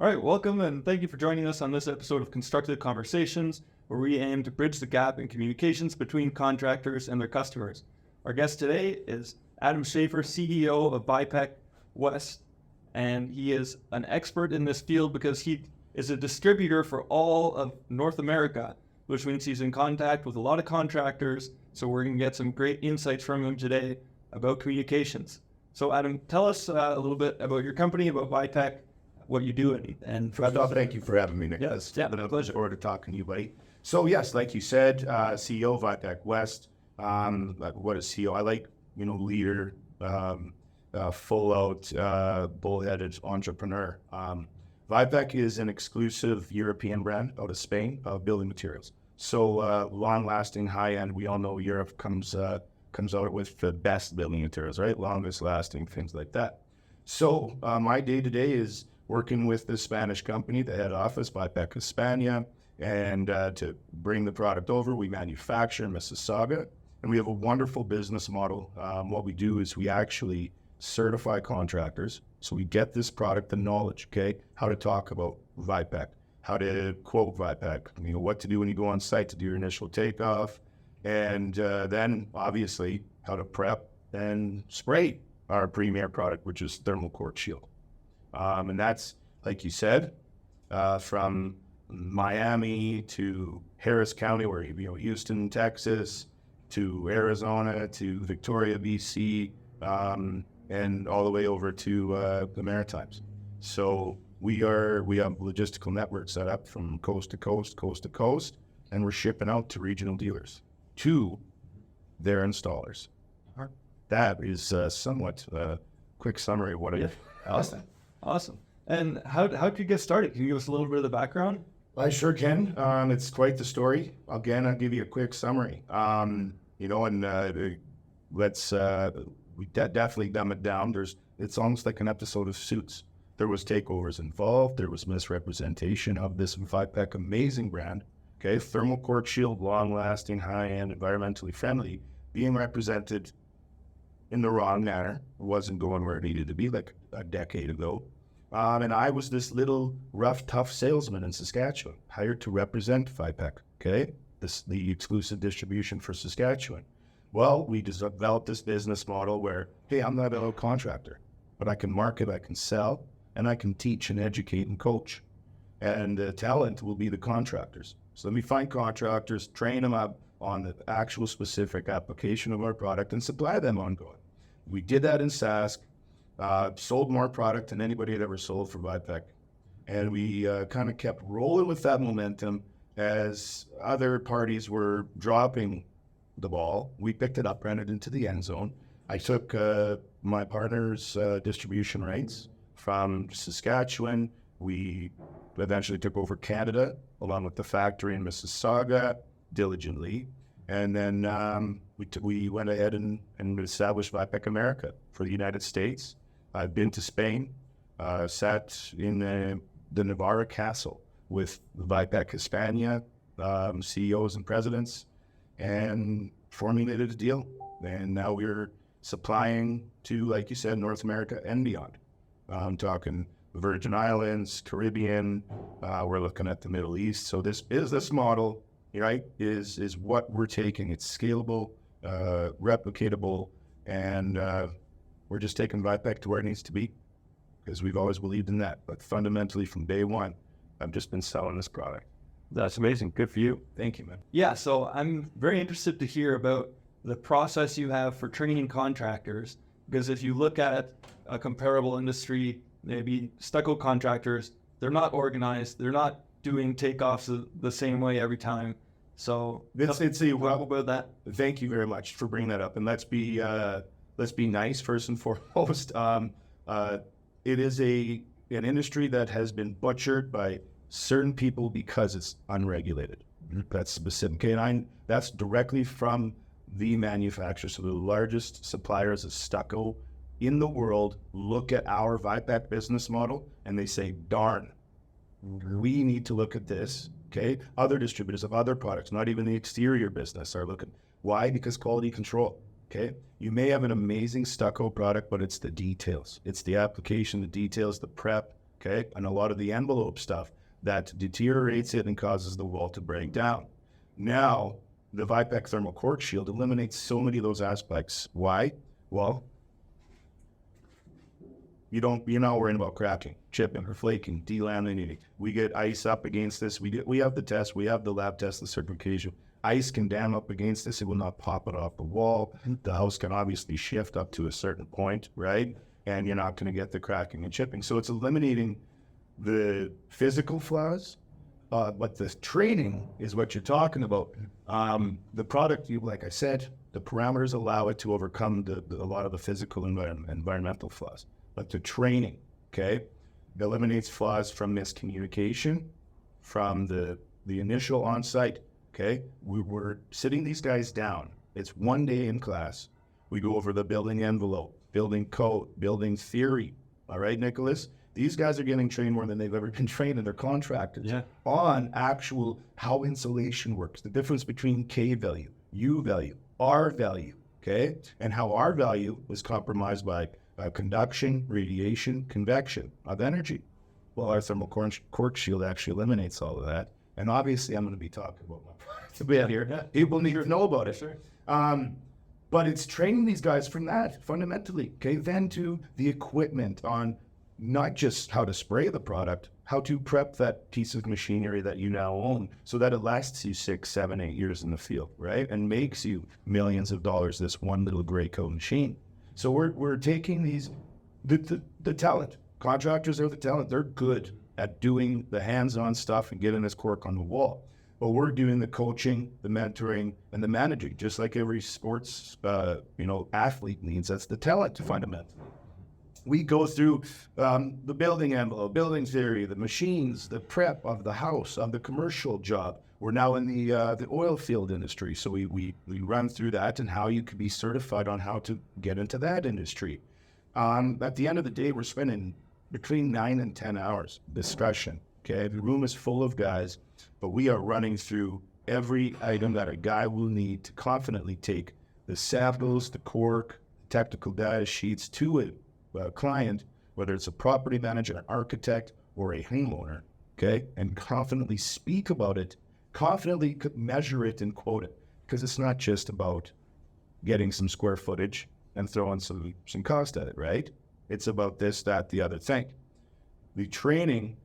All right, welcome and thank you for joining us on this episode of Constructive Conversations, where we aim to bridge the gap in communications between contractors and their customers. Our guest today is Adam Schaffer, CEO of Vipeq West, and he is an expert in this field because he is a distributor for all of North America, which means he's in contact with a lot of contractors. So we're going to get some great insights from him today about communications. So Adam, tell us a little bit about your company, about Vipeq, what you do, and first off, thank you for having me, Nick. Yes, yeah, a pleasure. Forward to talking to you, buddy. So yes, like you said, CEO of Vipeq West. What is CEO? I like, leader, full out, bullheaded entrepreneur. Vipeq is an exclusive European brand out of Spain of building materials. So long-lasting, high-end. We all know Europe comes out with the best building materials, right? Longest-lasting, things like that. So my day-to-day is working with the Spanish company, the head office, Vipeq España, and to bring the product over. We manufacture in Mississauga, and we have a wonderful business model. What we do is we actually certify contractors. So we get this product, the knowledge, okay? How to talk about Vipeq, how to quote Vipeq, what to do when you go on site to do your initial takeoff, and then obviously how to prep and spray our premier product, which is thermal Cork Shield. And that's, like you said, from Miami to Harris County, where Houston, Texas, to Arizona, to Victoria, BC, and all the way over to the Maritimes. So we have logistical network set up from coast to coast, and we're shipping out to regional dealers, to their installers. That is somewhat a quick summary of what I do. Awesome. And how did you get started? Can you give us a little bit of the background? I sure can. It's quite the story. Again, I'll give you a quick summary. We definitely dumb it down. It's almost like an episode of Suits. There was takeovers involved. There was misrepresentation of this Vipeq amazing brand. Okay, thermal Cork Shield, long-lasting, high-end, environmentally friendly, being represented in the wrong manner. It wasn't going where it needed to be like a decade ago. And I was this little rough, tough salesman in Saskatchewan, hired to represent Vipeq, okay? The exclusive distribution for Saskatchewan. Well, we developed this business model where, hey, I'm not a contractor, but I can market, I can sell, and I can teach and educate and coach. And the talent will be the contractors. So let me find contractors, train them up on the actual specific application of our product, and supply them ongoing. We did that in Sask, sold more product than anybody had ever sold for Vipeq. And we kind of kept rolling with that momentum as other parties were dropping the ball. We picked it up, ran it into the end zone. I took my partner's distribution rights from Saskatchewan. We eventually took over Canada, along with the factory in Mississauga, diligently. And then we went ahead and established Vipeq America for the United States. I've been to Spain, sat in the Navarra Castle with Vipeq España, CEOs and presidents, and formulated a deal. And now we're supplying to, like you said, North America and beyond. I'm talking Virgin Islands, Caribbean, we're looking at the Middle East. So this business model, right, is what we're taking. It's scalable, replicatable, and we're just taking Vipeq to where it needs to be, because we've always believed in that. But fundamentally, from day one, I've just been selling this product. That's amazing. Good for you. Thank you, man. Yeah, so I'm very interested to hear about the process you have for training contractors, because if you look at a comparable industry, maybe stucco contractors, they're not organized. They're not doing takeoffs the same way every time. So talk about that. Thank you very much for bringing that up. And let's be nice first and foremost. It is an industry that has been butchered by certain people because it's unregulated. That's specific. And that's directly from the manufacturer. So the largest suppliers of stucco in the world look at our Vipeq business model and they say, darn, we need to look at this. Okay. Other distributors of other products, not even the exterior business, are looking. Why? Because quality control. Okay. You may have an amazing stucco product, but it's the details. It's the application, the details, the prep, okay, and a lot of the envelope stuff that deteriorates it and causes the wall to break down. Now, the Vipeq Thermal Cork Shield eliminates so many of those aspects. Why? Well, you're not worrying about cracking, chipping, or flaking, delaminating. We get ice up against this. We have the test. We have the lab test, the certification. Ice can dam up against this. It will not pop it off the wall. The house can obviously shift up to a certain point, right? And you're not going to get the cracking and chipping. So it's eliminating the physical flaws, but the training is what you're talking about. The product, like I said, the parameters allow it to overcome a lot of the physical environmental flaws. But the training, okay, eliminates flaws from miscommunication, from the initial on-site, okay? We're sitting these guys down. It's one day in class. We go over the building envelope, building code, building theory. All right, Nicholas? These guys are getting trained more than they've ever been trained, and they're contractors on actual how insulation works, the difference between K value, U value, R value, okay? And how R value is compromised by conduction, radiation, convection of energy. Well, our thermal cork shield actually eliminates all of that. And obviously, I'm going to be talking about my product a bit here. Yeah. People need to know about it. Sure. But it's training these guys from that, fundamentally, okay? Then to the equipment on not just how to spray the product, how to prep that piece of machinery that you now own so that it lasts you 6, 7, 8 years in the field, right? And makes you millions of dollars, this one little gray coat machine. So we're taking these, the talent. Contractors are the talent. They're good at doing the hands-on stuff and getting this cork on the wall. But we're doing the coaching, the mentoring, and the managing, just like every sports, athlete needs. That's the talent fundamentally. We go through the building envelope, building theory, the machines, the prep of the house, of the commercial job. We're now in the oil field industry, so we run through that and how you could be certified on how to get into that industry. At the end of the day, we're spending between 9 and 10 hours discussion. Okay, the room is full of guys, but we are running through every item that a guy will need to confidently take the samples, the cork, technical data sheets to a client, whether it's a property manager, an architect, or a homeowner, okay, and confidently speak about it, confidently measure it and quote it, because it's not just about getting some square footage and throwing some cost at it, right? It's about this, that, the other thing. The training,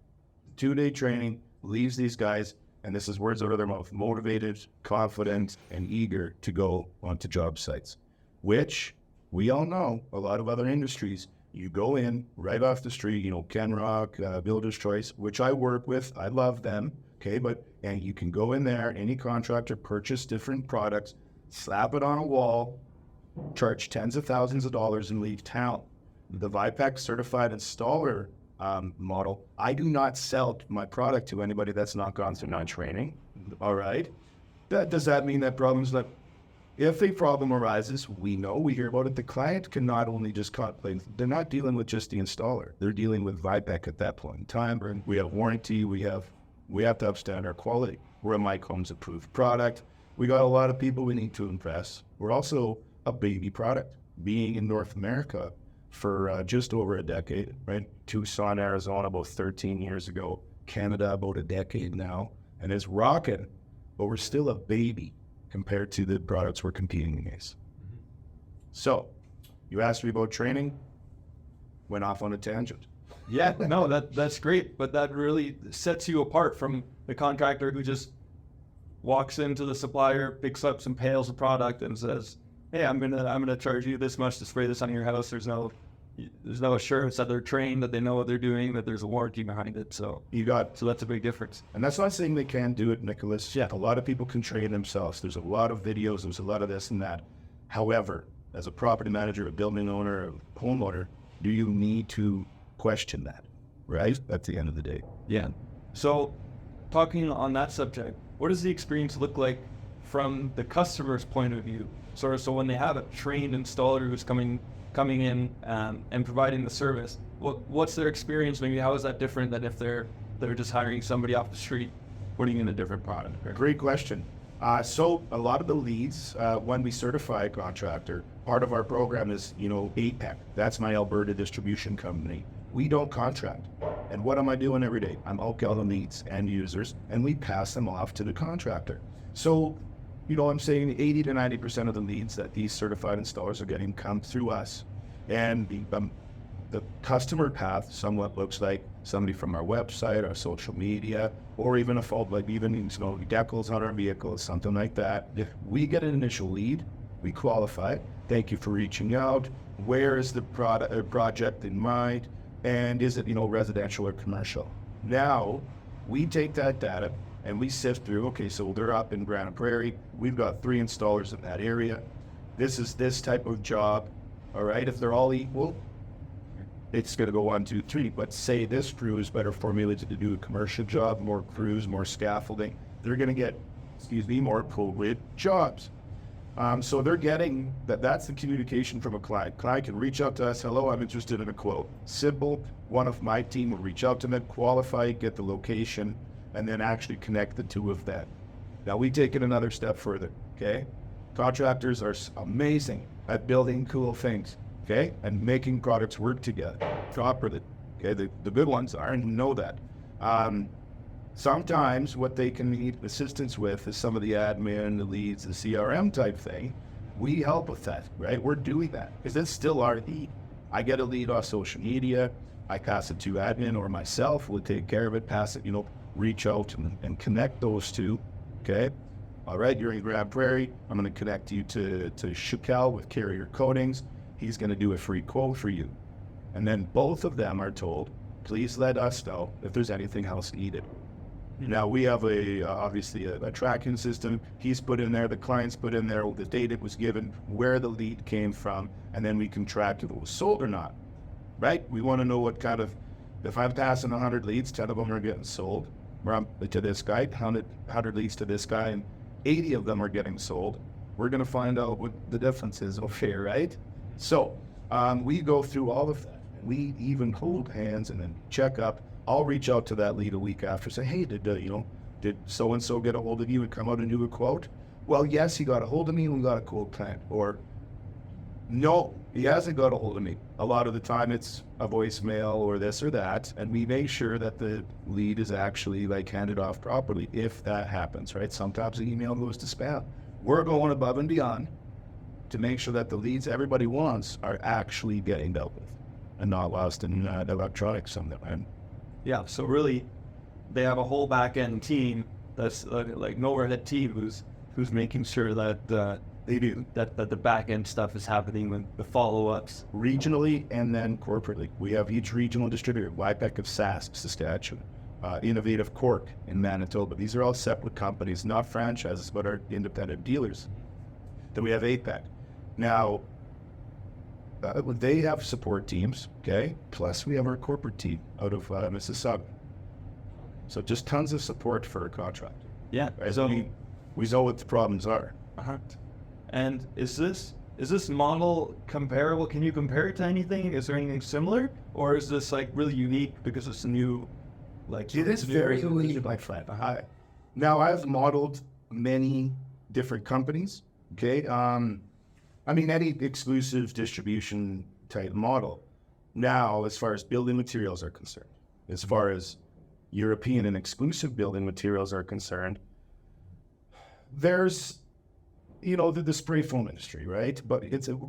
2-day training, leaves these guys, and this is words out of their mouth, motivated, confident, and eager to go onto job sites, which we all know, a lot of other industries, you go in right off the street, Ken Rock, Builder's Choice, which I work with, I love them, okay, and you can go in there, any contractor, purchase different products, slap it on a wall, charge tens of thousands of dollars and leave town. The Vipeq certified installer model, I do not sell my product to anybody that's not gone through non-training, all right? Does that mean that problem's not? If a problem arises, we hear about it. The client can not only just complain, they're not dealing with just the installer. They're dealing with Vipeq at that point in time. We have warranty. We have to upstand our quality. We're a Mike Holmes approved product. We got a lot of people we need to impress. We're also a baby product, being in North America for just over a decade, right? Tucson, Arizona, about 13 years ago. Canada, about a decade now. And it's rocking, but we're still a baby compared to the products we're competing against. So, you asked me about training, went off on a tangent. Yeah, no, that's great, but that really sets you apart from the contractor who just walks into the supplier, picks up some pails of product and says, hey, I'm gonna charge you this much to spray this on your house. There's no assurance that they're trained, that they know what they're doing, that there's a warranty behind it. So that's a big difference. And that's not saying they can't do it, Nicholas. Yeah. A lot of people can train themselves. There's a lot of videos, there's a lot of this and that. However, as a property manager, a building owner, a homeowner, do you need to question that, right? At the end of the day. Yeah. So talking on that subject, what does the experience look like from the customer's point of view? So when they have a trained installer who's coming in and providing the service, what's their experience? Maybe how is that different than if they're just hiring somebody off the street, putting in a different product? Great question. So a lot of the leads, when we certify a contractor, part of our program is, Vipeq. That's my Alberta distribution company. We don't contract. And what am I doing every day? I'm out gathering leads and users, and we pass them off to the contractor. So, I'm saying 80 to 90% of the leads that these certified installers are getting come through us. And the customer path somewhat looks like somebody from our website, our social media, or even a fault, like even, decals on our vehicles, something like that. If we get an initial lead, we qualify it. Thank you for reaching out. Where is the project in mind? And is it, residential or commercial? Now, we take that data and we sift through, okay, so they're up in Granite Prairie. We've got 3 installers in that area. This is this type of job. All right, if they're all equal, it's going to go 1, 2, 3. But say this crew is better formulated to do a commercial job, more crews, more scaffolding. They're going to get, more pull-width jobs. So they're getting that's the communication from a client. Client can reach out to us. Hello, I'm interested in a quote. Simple. One of my team will reach out to them, qualify, get the location, and then actually connect the two of them. Now we take it another step further. Okay, contractors are amazing at building cool things. Okay, and making products work together properly. Okay, the good ones are, and know that. Sometimes what they can need assistance with is some of the admin, the leads, the CRM type thing. We help with that, right? We're doing that because it's still our lead. I get a lead off social media. I pass it to admin or myself. We'll take care of it, pass it, reach out and connect those two. Okay. All right. You're in Grand Prairie. I'm going to connect you to Chical with Carrier Coatings. He's going to do a free quote for you. And then both of them are told, please let us know if there's anything else needed. Now we have obviously a tracking system. He's put in there, the client's put in there, the date it was given, where the lead came from, and then we can track if it was sold or not, right? We want to know what kind of, if I'm passing 100 leads, 10 of them are getting sold to this guy, 100 leads to this guy, and 80 of them are getting sold. We're going to find out what the difference is, okay, right? So we go through all of that. We even hold hands and then check up. I'll reach out to that lead a week after, say, hey, did so-and-so get a hold of you and come out and do a quote? Well, yes, he got a hold of me and we got a quote planned. Or, no, he hasn't got a hold of me. A lot of the time it's a voicemail or this or that, and we make sure that the lead is actually handed off properly if that happens, right? Sometimes the email goes to spam. We're going above and beyond to make sure that the leads everybody wants are actually getting dealt with and not lost in electronics something. Yeah, so really, they have a whole back-end team that's like an overhead team who's making sure that they do that the back-end stuff is happening with the follow-ups regionally and then corporately. We have each regional distributor: Vipeq of Sask, Saskatchewan, Innovative Cork in Manitoba. These are all separate companies, not franchises, but are independent dealers. Then we have Vipeq. Now, they have support teams, okay? Plus, we have our corporate team out of Mississauga. So just tons of support for a contract. Yeah. Right? So we know what the problems are. Uh-huh. And is this model comparable? Can you compare it to anything? Is there anything similar, or is this really unique because it's new? It is very unique, my friend. Now, I've modeled many different companies. Okay. Any exclusive distribution type model. Now, as far as building materials are concerned, as far as European and exclusive building materials are concerned, there's, the spray foam industry, right? But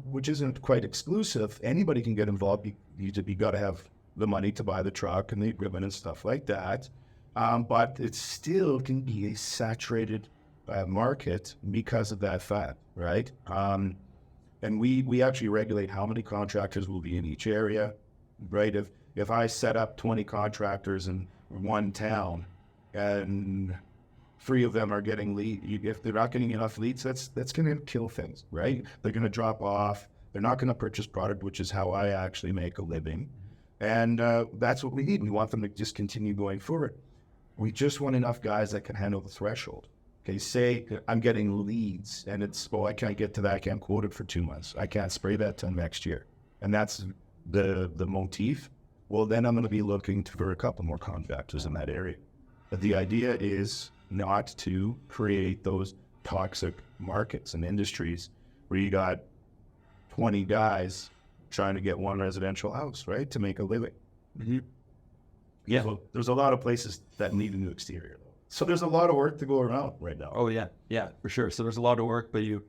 which isn't quite exclusive. Anybody can get involved. You got to have the money to buy the truck and the equipment and stuff like that. But it still can be a saturated market because of that fact, right? And we actually regulate how many contractors will be in each area, right? If I set up 20 contractors in one town and 3 of them are getting lead, if they're not getting enough leads, that's going to kill things, right? They're going to drop off. They're not going to purchase product, which is how I actually make a living. And that's what we need. We want them to just continue going forward. We just want enough guys that can handle the threshold. Okay, say I'm getting leads and I can't get to that. I can't quote it for 2 months. I can't spray that till next year. And that's the motif. Well, then I'm going to be looking for a couple more contractors in that area. But the idea is not to create those toxic markets and industries where you got 20 guys trying to get one residential house, right, to make a living. Mm-hmm. Yeah. So there's a lot of places that need a new exterior. So there's a lot of work to go around right now. Oh yeah, yeah, for sure. So there's a lot of work, but you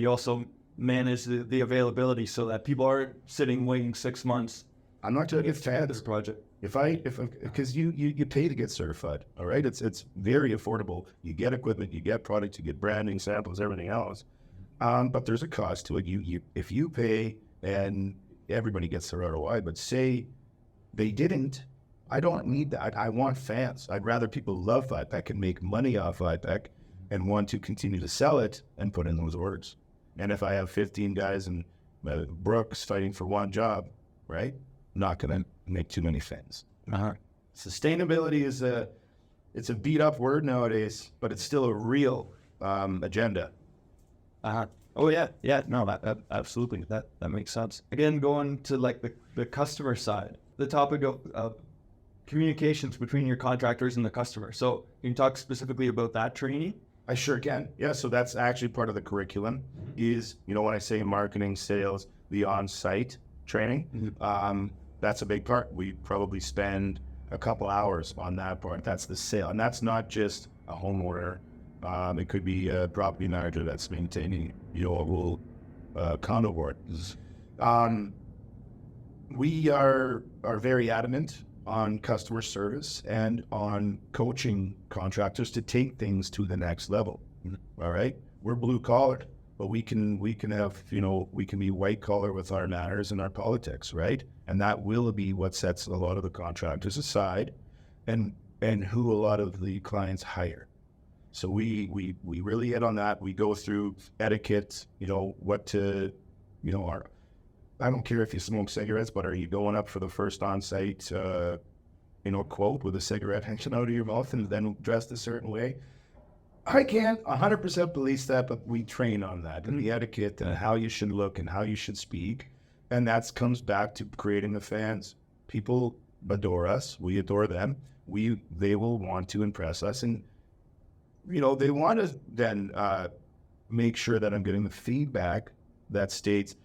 also manage the availability so that people aren't sitting waiting 6 months. I'm not going to get for this fans. project. Because you pay to get certified, all right? It's very affordable. You get equipment, you get product, you get branding, samples, everything else. But there's a cost to it. If you pay, and everybody gets their ROI, but say they didn't, I don't need that. I want fans. I'd rather people love Vipeq and make money off Vipeq and want to continue to sell it and put in those orders. And if I have 15 guys in Brooks fighting for one job, right? Not going to make too many fans. Sustainability it's a beat up word nowadays, but it's still a real agenda. Oh yeah. No, that absolutely. That makes sense. Again, going to like the customer side, the topic of communications between your contractors and the customer. So can you talk specifically about that training? I sure can. Yeah, so that's actually part of the curriculum is, when I say marketing, sales, the on-site training, that's a big part. We probably spend a couple hours on that part. That's the sale. And that's not just a homeowner. It could be a property manager that's maintaining, a whole condo board. We are very adamant on customer service and on coaching contractors to take things to the next level. All right, we're blue collar, but we can have we can be white collar with our manners and our politics, right? And that will be what sets a lot of the contractors aside, and who a lot of the clients hire. So we really hit on that. We go through etiquette, what to, I don't care if you smoke cigarettes, but are you going up for the first on-site, quote with a cigarette hanging out of your mouth and then dressed a certain way? I can't 100% police that, but we train on that and the etiquette and how you should look and how you should speak. And that comes back to creating the fans. People adore us. We adore them. They will want to impress us. And, they want to then make sure that I'm getting the feedback that states,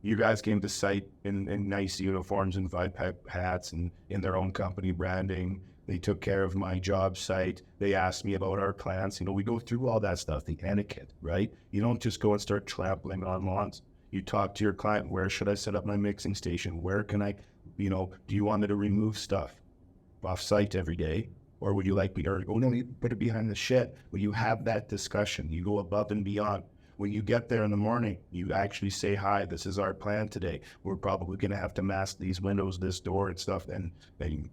you guys came to site in nice uniforms and Vipeq hats and in their own company branding. They took care of my job site. They asked me about our plans. We go through all that stuff, the etiquette, right? You don't just go and start trampling on lawns. You talk to your client, where should I set up my mixing station? Where can I, do you want me to remove stuff off site every day? Or would you like me, no, you put it behind the shed? Will you have that discussion? You go above and beyond. When you get there in the morning, you actually say, hi, this is our plan today. We're probably going to have to mask these windows, this door and stuff, and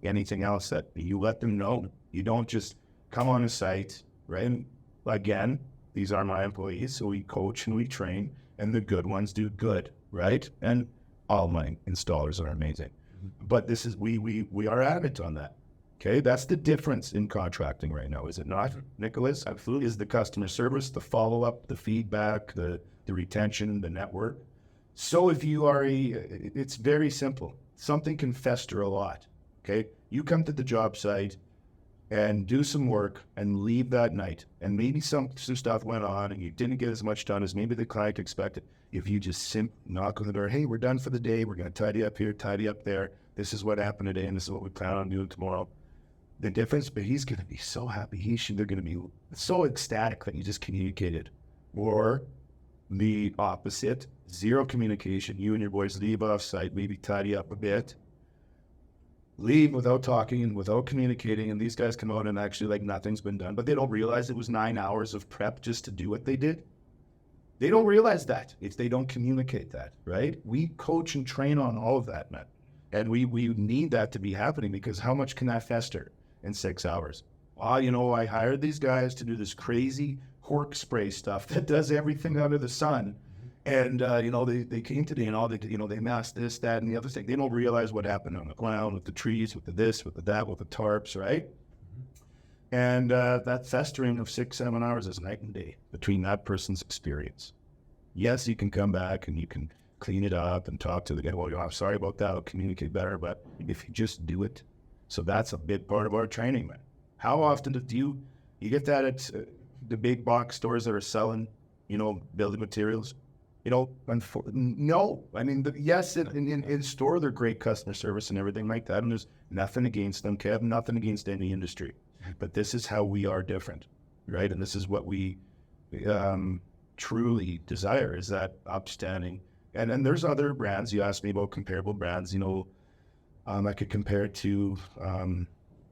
anything else that you let them know. You don't just come on a site, right? And again, these are my employees, so we coach and we train, and the good ones do good, right? And all my installers are amazing. But this is, we are adamant on that. Okay, that's the difference in contracting right now, is it not, Nicholas? Absolutely. Is the customer service, the follow-up, the feedback, the retention, the network. So if you are it's very simple. Something can fester a lot, okay? You come to the job site and do some work and leave that night. And maybe some stuff went on and you didn't get as much done as maybe the client expected. If you just knock on the door, hey, we're done for the day. We're going to tidy up here, tidy up there. This is what happened today and this is what we plan on doing tomorrow. The difference, but he's going to be so happy. They're going to be so ecstatic that you just communicated. Or the opposite, zero communication. You and your boys leave off site, maybe tidy up a bit, leave without talking and without communicating. And these guys come out and actually like nothing's been done, but they don't realize it was 9 hours of prep just to do what they did. They don't realize that if they don't communicate that, right? We coach and train on all of that, man. And we need that to be happening, because how much can that fester in 6 hours? I hired these guys to do this crazy cork spray stuff that does everything under the sun. And, they came today and they masked this, that, and the other thing. They don't realize what happened on the ground with the trees, with the this, with the that, with the tarps, right? And that festering of 6-7 hours is night and day between that person's experience. Yes, you can come back and you can clean it up and talk to the guy. Well, I'm sorry about that. I'll communicate better. But if you just do it, so that's a big part of our training, man. How often do you get that at the big box stores that are selling, building materials? No. I mean, yes, in store, they're great customer service and everything like that. And there's nothing against them, Kev, nothing against any industry. But this is how we are different, right? And this is what we truly desire, is that upstanding. And there's other brands. You asked me about comparable brands. I could compare it to,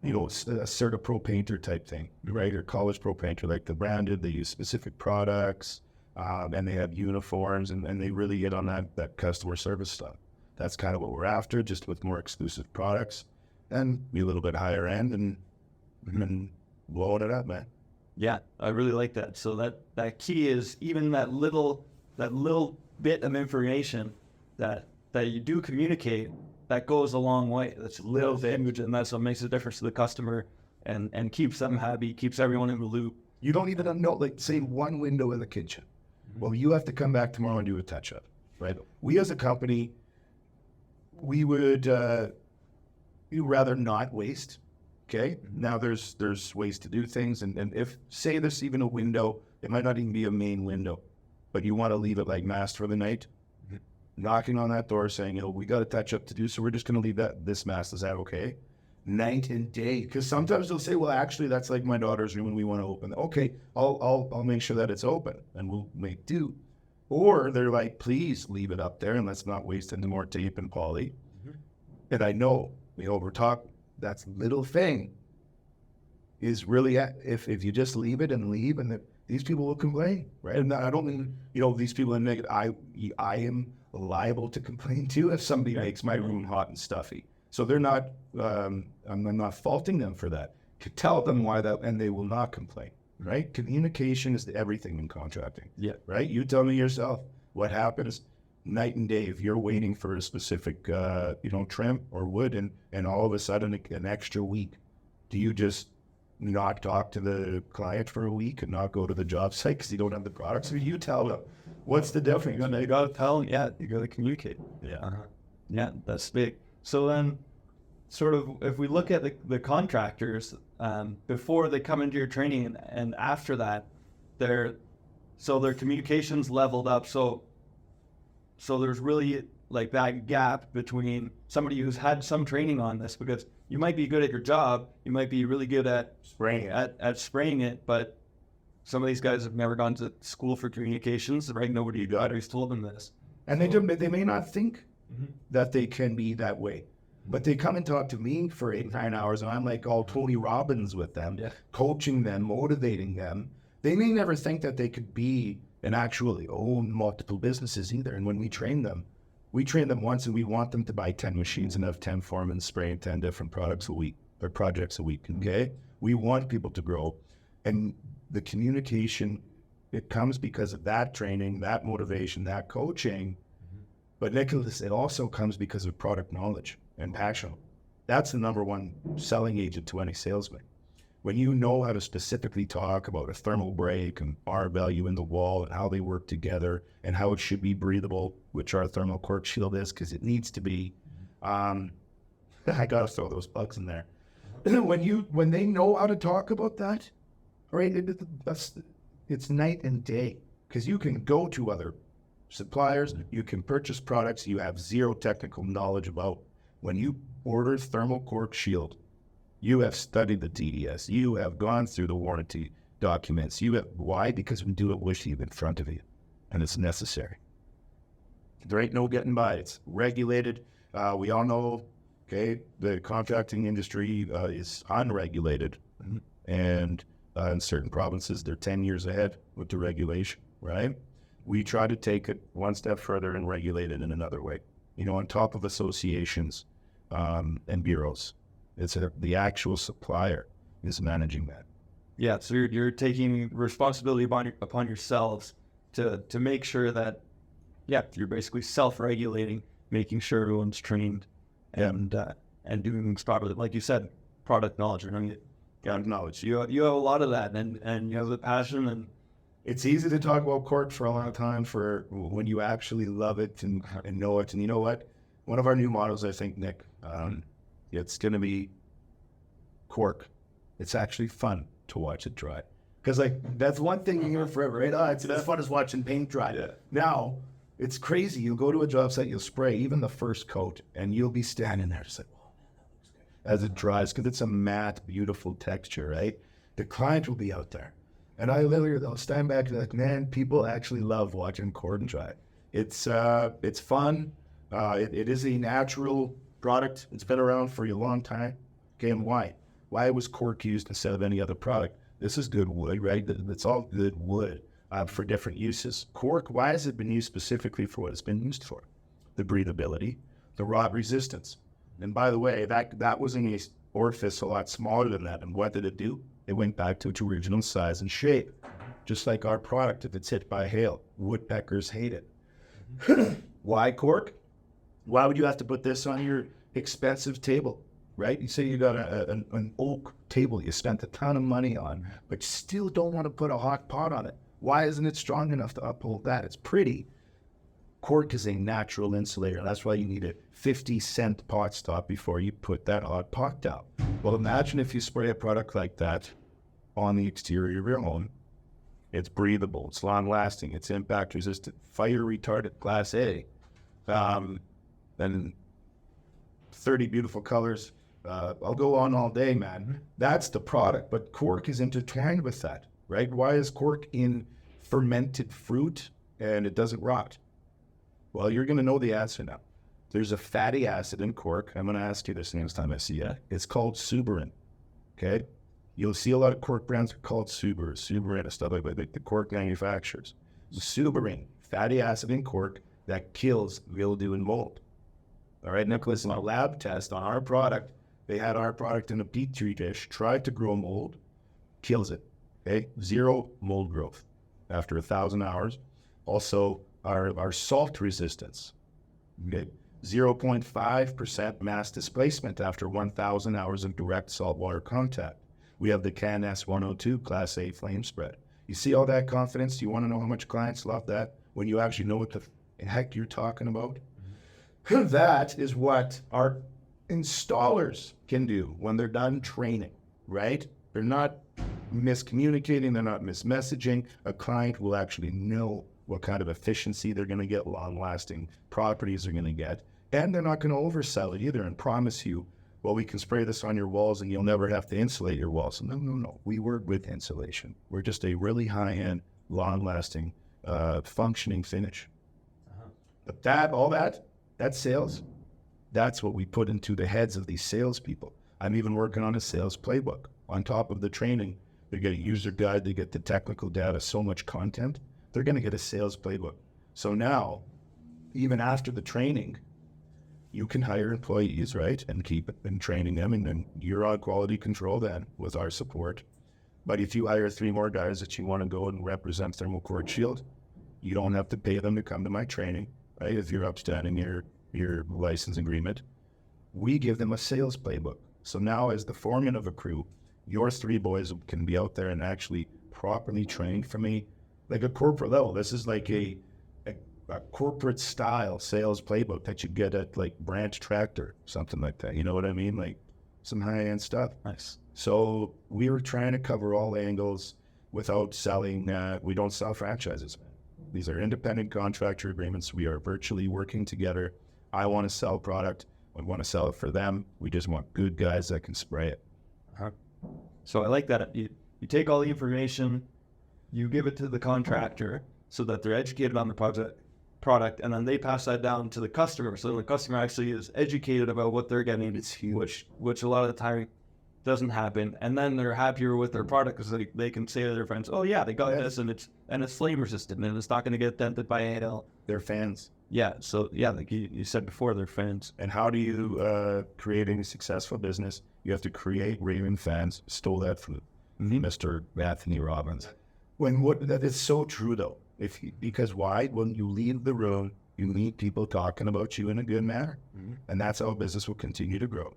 a Certa Pro Painter type thing, right? Or College Pro Painter, like the branded, they use specific products, and they have uniforms, and they really hit on that customer service stuff. That's kind of what we're after, just with more exclusive products and be a little bit higher end and blowing it up, man. Yeah, I really like that. So that key is even that little bit of information that you do communicate, that goes a long way. That's a little bit, and that's what makes a difference to the customer and keeps them happy, keeps everyone in the loop. You don't even know, like, say, one window in the kitchen. Well, you have to come back tomorrow and do a touch-up, right? We as a company, we would rather not waste, okay? Now, there's ways to do things, and if, say, there's even a window, it might not even be a main window, but you want to leave it like masked for the night, knocking on that door saying, we got a touch-up to do, so we're just going to leave this mask. Is that okay? Night and day, because sometimes they'll say, well, actually, that's like my daughter's room and we want to open it. Okay, I'll make sure that it's open and we'll make do. Or they're like, please leave it up there and let's not waste any more tape and poly. And I know, we're talking, that's little thing is really, if you just leave it and leave, and these people will complain, right? And I don't mean, these people in negative, I am liable to complain too if somebody makes my room hot and stuffy. So they're not, I'm not faulting them for that. To tell them why that, and they will not complain, right? Communication is everything in contracting, right? You tell me yourself what happens night and day if you're waiting for a specific, trim or wood, and all of a sudden an extra week. Do you just not talk to the client for a week and not go to the job site because you don't have the products? Or you tell them, what's the difference? You got to tell them, you got to communicate. Yeah, that's big. So then, sort of, if we look at the contractors, before they come into your training and after that, their communications leveled up. So there's really like that gap between somebody who's had some training on this, because you might be good at your job, you might be really good at spraying it, but some of these guys have never gone to school for communications, right? Nobody who's told them this. And they may not think that they can be that way. But they come and talk to me for 8-9 hours, and I'm like all Tony Robbins with them, coaching them, motivating them. They may never think that they could be and actually own multiple businesses either. And when we train them once, and we want them to buy 10 machines and have 10 foremen spraying 10 different products a week, or projects a week, okay? We want people to grow. And the communication, it comes because of that training, that motivation, that coaching. But Nicholas, it also comes because of product knowledge and passion. That's the number one selling agent to any salesman. When you know how to specifically talk about a thermal break and R value in the wall and how they work together and how it should be breathable, which our thermal Cork Shield is, because it needs to be. I gotta throw those plugs in there. When they know how to talk about that, right? It's night and day, because you can go to other suppliers, you can purchase products you have zero technical knowledge about. When you order thermal Cork Shield, you have studied the TDS, you have gone through the warranty documents. Why? Because we do it with you in front of you, and it's necessary. There ain't no getting by. It's regulated. We all know, okay, the contracting industry is unregulated, and in certain provinces, they're 10 years ahead with the regulation, right? We try to take it one step further and regulate it in another way. On top of associations and bureaus, it's the actual supplier is managing that. Yeah, so you're taking responsibility upon yourselves to make sure that, you're basically self-regulating, making sure everyone's trained and doing things properly. Like you said, product knowledge. Product knowledge. You have a lot of that, and you have the passion. And it's easy to talk about Cork for a long time for when you actually love it and know it. And you know what? One of our new models, I think, Nick, it's going to be Cork. It's actually fun to watch it dry. Because, that's one thing you hear forever, right? It's as fun as watching paint dry. Yeah. Now, It's crazy. You'll go to a job site, you'll spray even the first coat, and you'll be standing there just like, oh, man, that looks good. As it dries, because it's a matte, beautiful texture, right? The client will be out there. And I'll stand back and be like, man, people actually love watching Cork dry. It's fun. It is a natural product. It's been around for a long time. Okay, and why? Why was Cork used instead of any other product? This is good wood, right? It's all good wood for different uses. Cork, why has it been used specifically for what it's been used for? The breathability, the rot resistance. And by the way, that was in an orifice a lot smaller than that. And what did it do? It went back to its original size and shape. Just like our product, if it's hit by hail, woodpeckers hate it. Why Cork? Why would you have to put this on your expensive table, right? You say you got an oak table you spent a ton of money on, but you still don't want to put a hot pot on it. Why isn't it strong enough to uphold that? It's pretty. Cork is a natural insulator. That's why you need a 50-cent pot stop before you put that hot pot down. Well, imagine if you spray a product like that on the exterior of your home. It's breathable, it's long-lasting, it's impact-resistant, fire-retardant, Class A. And 30 beautiful colors. I'll go on all day, man. That's the product, but Cork is intertwined with that, right? Why is Cork in fermented fruit and it doesn't rot? Well, you're going to know the answer now. There's a fatty acid in Cork. I'm going to ask you this next time I see you. It's called suberin, okay? You'll see a lot of Cork brands are called Suberin and stuff like that, the Cork manufacturers. Suberin, fatty acid in Cork that kills mildew and mold. All right, Nicholas, in a lab test on our product, they had our product in a petri dish, tried to grow mold, kills it, okay? 0 mold growth after 1,000 hours. Also, our salt resistance, okay? 0.5% mass displacement after 1,000 hours of direct saltwater contact. We have the CAN S102 Class A flame spread. You see all that confidence? You want to know how much clients love that when you actually know what the heck you're talking about? Mm-hmm. That is what our installers can do when they're done training, right? They're not miscommunicating, they're not mismessaging. A client will actually know what kind of efficiency they're going to get, long-lasting properties they're going to get, and they're not going to oversell it either and promise you, well, we can spray this on your walls and you'll never have to insulate your walls. No. We work with insulation. We're just a really high-end, long-lasting, functioning finish. But all that sales, that's what we put into the heads of these salespeople. I'm even working on a sales playbook. On top of the training, they get a user guide, they get the technical data, so much content, they're going to get a sales playbook. So now, even after the training, you can hire employees, right, and keep and training them, and then you're on quality control then with our support. But if you hire 3 more guys that you want to go and represent Thermal Cork Shield, you don't have to pay them to come to my training, right? If you're upstanding your license agreement, we give them a sales playbook. So now as the foreman of a crew, your 3 boys can be out there and actually properly trained for me, like a corporate level. This is like a corporate style sales playbook that you get at like Branch Tractor, something like that. You know what I mean? Like some high-end stuff. Nice. So we were trying to cover all angles without selling. We don't sell franchises. These are independent contractor agreements. We are virtually working together. I want to sell product. I want to sell it for them. We just want good guys that can spray it. Uh-huh. So I like that. You take all the information, you give it to the contractor so that they're educated on the product, and then they pass that down to the customer. So the customer actually is educated about what they're getting, which a lot of the time doesn't happen. And then they're happier with their product because they can say to their friends, "Oh yeah, they got this, and it's flame resistant, and it's not going to get dented by hail." They're fans. Yeah. So yeah, like you said before, they're fans. And how do you create any successful business? You have to create raving fans. Stole that from Mr. Anthony Robbins. That is so true though. Because why? When you leave the room, you need people talking about you in a good manner. And that's how business will continue to grow.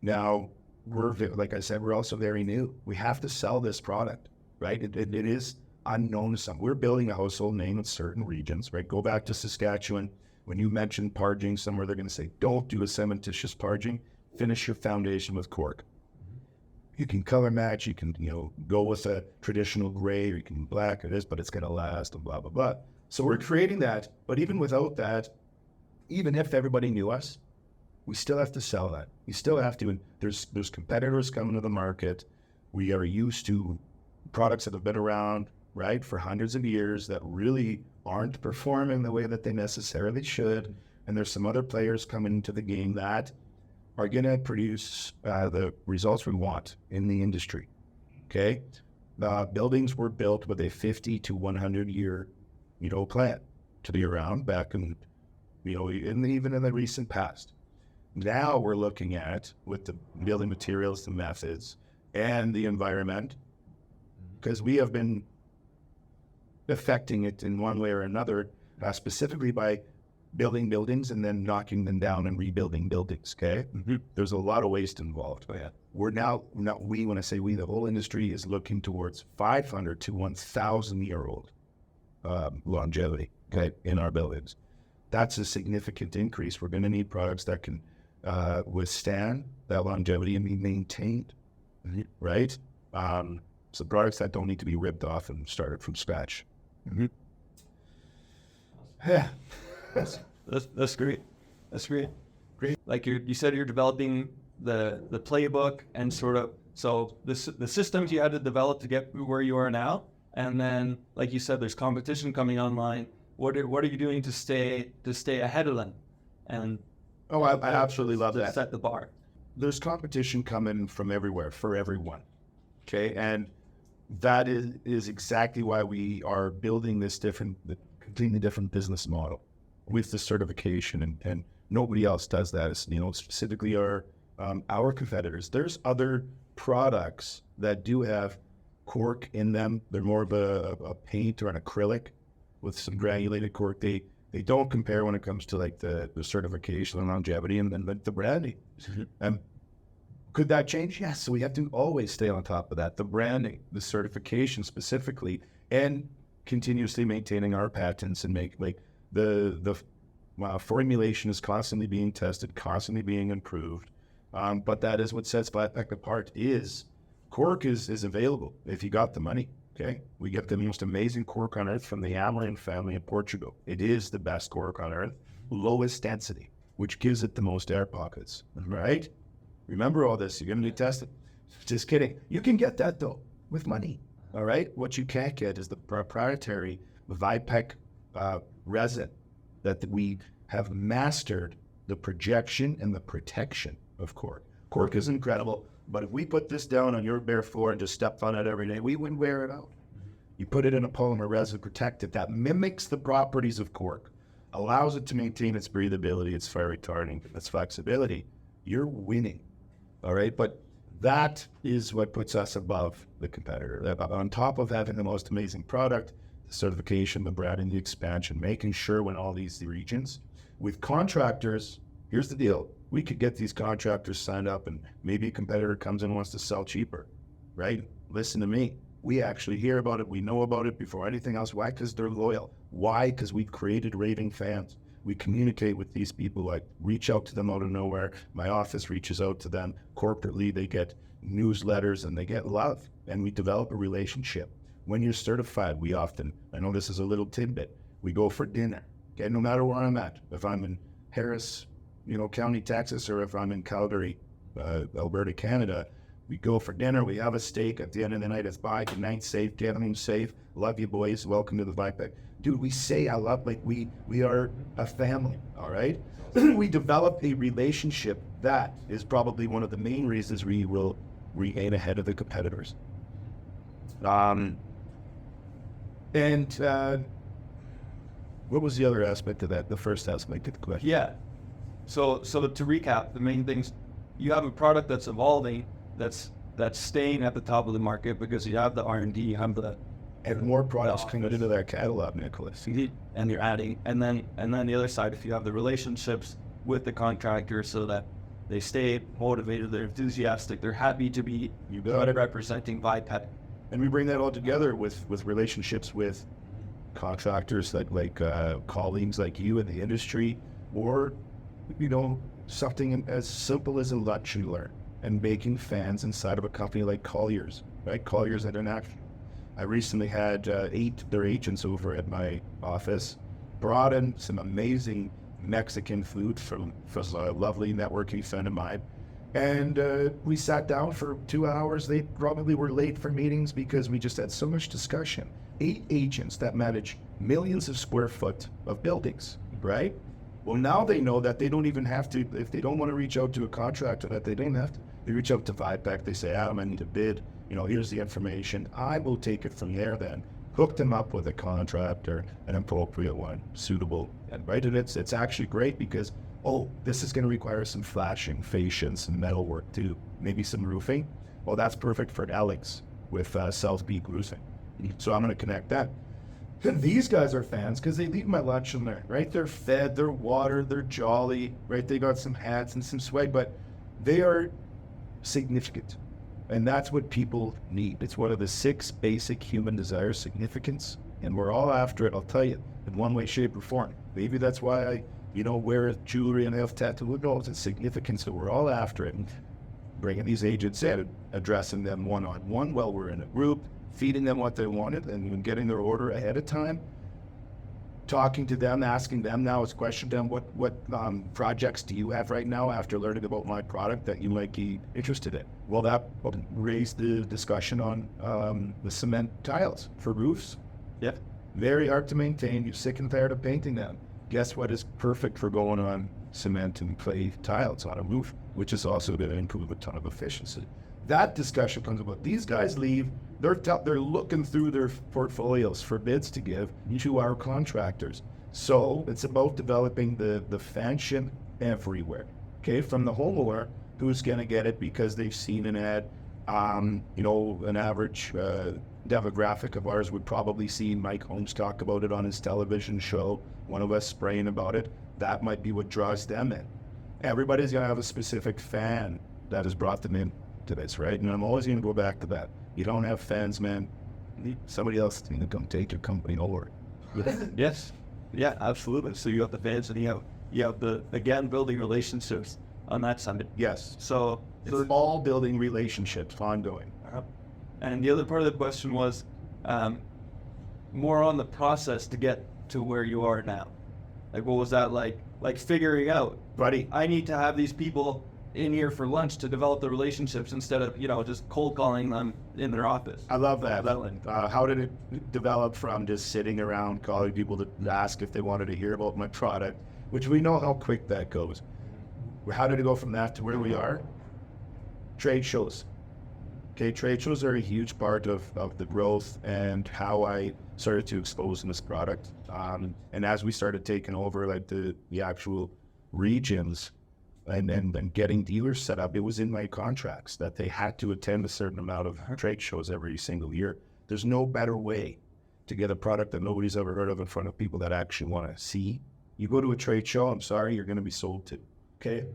Now, like I said, we're also very new. We have to sell this product, right? It is unknown to some. We're building a household name in certain regions, right? Go back to Saskatchewan. When you mention parging somewhere, they're going to say, don't do a cementitious parging. Finish your foundation with cork. You can color match, you can, go with a traditional gray, or you can black or this, but it's going to last and blah, blah, blah. So we're creating that, but even without that, even if everybody knew us, we still have to sell that. We still have to, and there's competitors coming to the market. We are used to products that have been around, right, for hundreds of years that really aren't performing the way that they necessarily should. And there's some other players coming into the game that are going to produce the results we want in the industry. Okay, buildings were built with a 50 to 100 year, plan to be around back in, even in the recent past. Now we're looking at with the building materials, the methods, and the environment, because we have been affecting it in one way or another, specifically by building buildings and then knocking them down and rebuilding buildings. Okay, there's a lot of waste involved. Oh yeah. We're now, not we, when I say we, the whole industry is looking towards 500 to 1,000 year old longevity, okay, in our buildings. That's a significant increase. We're going to need products that can withstand that longevity and be maintained, right? So products that don't need to be ripped off and started from scratch. Yeah. That's great. That's great. Like you said, you're developing the playbook and sort of, so the systems you had to develop to get where you are now, and then like you said, there's competition coming online. What are you doing to stay ahead of them? And I absolutely love that. Set the bar. There's competition coming from everywhere for everyone. Okay, and that is exactly why we are building this completely different business model with the certification, and nobody else does that. It's, specifically our competitors. There's other products that do have cork in them. They're more of a paint or an acrylic with some granulated cork. They don't compare when it comes to like the certification and longevity and then the branding. Could that change? Yes. So we have to always stay on top of that. The branding, the certification specifically, and continuously maintaining our patents and make like the formulation is constantly being tested, constantly being improved. But that is what sets Vipeq apart. Is cork is available if you got the money. Okay, we get the most amazing cork on earth from the Amarin family in Portugal. It is the best cork on earth, lowest density, which gives it the most air pockets. Right? Remember all this. You're going to be tested. Just kidding. You can get that though with money. All right. What you can't get is the proprietary Vipeq resin that we have mastered the projection and the protection of cork. Cork is incredible, but if we put this down on your bare floor and just stepped on it every day, we wouldn't wear it out. You put it in a polymer resin protected that mimics the properties of cork, allows it to maintain its breathability, its fire retarding, its flexibility. You're winning. All right. But that is what puts us above the competitor. On top of having the most amazing product, the certification, the branding, the expansion, making sure when all these regions with contractors, here's the deal. We could get these contractors signed up and maybe a competitor comes in and wants to sell cheaper, right? Listen to me. We actually hear about it. We know about it before anything else. Why? Because they're loyal. Why? Because we've created raving fans. We communicate with these people, like reach out to them out of nowhere. My office reaches out to them. Corporately, they get newsletters and they get love. And we develop a relationship. When you're certified, we often, I know this is a little tidbit, we go for dinner. Okay, no matter where I'm at. If I'm in Harris, County, Texas, or if I'm in Calgary, Alberta, Canada, we go for dinner. We have a steak. At the end of the night, it's bye. Good night, safe. Get home safe. Love you, boys. Welcome to the Vipeq. Dude, we say I love, like we are a family, all right? We develop a relationship that is probably one of the main reasons we will regain ahead of the competitors. What was the other aspect of that? The first aspect of the question. Yeah. So to recap, the main things, you have a product that's evolving, that's staying at the top of the market because you have the R&D, you have the and more products coming into their catalog, Nicholas. And you're adding, and then the other side, if you have the relationships with the contractors so that they stay motivated, they're enthusiastic, they're happy to be representing Vipeq. And we bring that all together with relationships with contractors like colleagues like you in the industry, or something as simple as a lunch and learn and making fans inside of a company like Colliers, right? Colliers International. I recently had 8 their agents over at my office, brought in some amazing Mexican food from a lovely networking friend of mine. And we sat down for 2 hours. They probably were late for meetings because we just had so much discussion. 8 agents that manage millions of square foot of buildings, right? Well, now they know that they don't even have to, if they don't want to reach out to a contractor, that they don't have to. They reach out to Vipeq. They say, Adam, I need a bid. Here's the information. I will take it from there then. Hook them up with a contractor, an appropriate one, suitable. And right, and it's actually great because, this is going to require some flashing, fascia, some metal work too. Maybe some roofing. Well, that's perfect for Alex with South Peak Roofing. So I'm going to connect that. And these guys are fans because they leave my lunch in there, right? They're fed, they're watered, they're jolly, right? They got some hats and some swag, but they are significant. And that's what people need. It's one of the 6 basic human desires, significance. And we're all after it, I'll tell you, in one way, shape, or form. Maybe that's why I, wear jewelry and I have tattoos. No, it's significance, so we're all after it. And bringing these agents in, addressing them one-on-one while we're in a group, feeding them what they wanted, and getting their order ahead of time. Talking to them, asking them now is question to them, what projects do you have right now after learning about my product that you might be interested in? Well, that raised the discussion on the cement tiles for roofs. Yeah. Very hard to maintain. You're sick and tired of painting them. Guess what is perfect for going on cement and clay tiles on a roof, which is also going to improve a ton of efficiency. That discussion comes about. These guys leave. They're looking through their portfolios for bids to give to our contractors. So it's about developing the function everywhere. Okay, from the homeowner who's going to get it because they've seen an ad. An average demographic of ours would probably see Mike Holmes talk about it on his television show. One of us spraying about it. That might be what draws them in. Everybody's going to have a specific fan that has brought them in to this, right? And I'm always going to go back to that. You don't have fans, man. Somebody else is going to come take your company over. Yes. Yeah, absolutely. So you have the fans and you have the, again, building relationships on that side. Yes. So it's all building relationships, ongoing. And the other part of the question was more on the process to get to where you are now. Like, what was that like? Like figuring out, buddy, I need to have these people in here for lunch to develop the relationships instead of, just cold calling them in their office. I love that. How did it develop from just sitting around calling people to ask if they wanted to hear about my product, which we know how quick that goes. How did it go from that to where we are? Trade shows. Okay, trade shows are a huge part of the growth and how I started to expose this product. And as we started taking over like the actual regions and getting dealers set up, it was in my contracts that they had to attend a certain amount of trade shows every single year. There's no better way to get a product that nobody's ever heard of in front of people that actually want to see. You go to a trade show, I'm sorry, you're going to be sold to. Okay?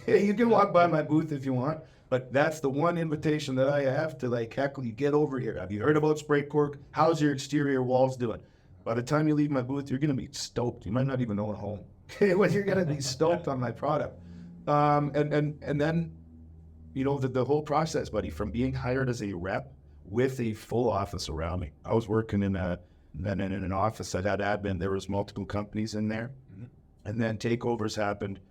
You can walk by my booth if you want, but that's the one invitation that I have to, like, heck, you get over here. Have you heard about spray cork? How's your exterior walls doing? By the time you leave my booth, you're going to be stoked. You might not even own a home. Okay, well, you're going to be stoked on my product. And then, the whole process, buddy, from being hired as a rep with a full office around me. I was working in an office that had admin. There was multiple companies in there. And then takeovers happened.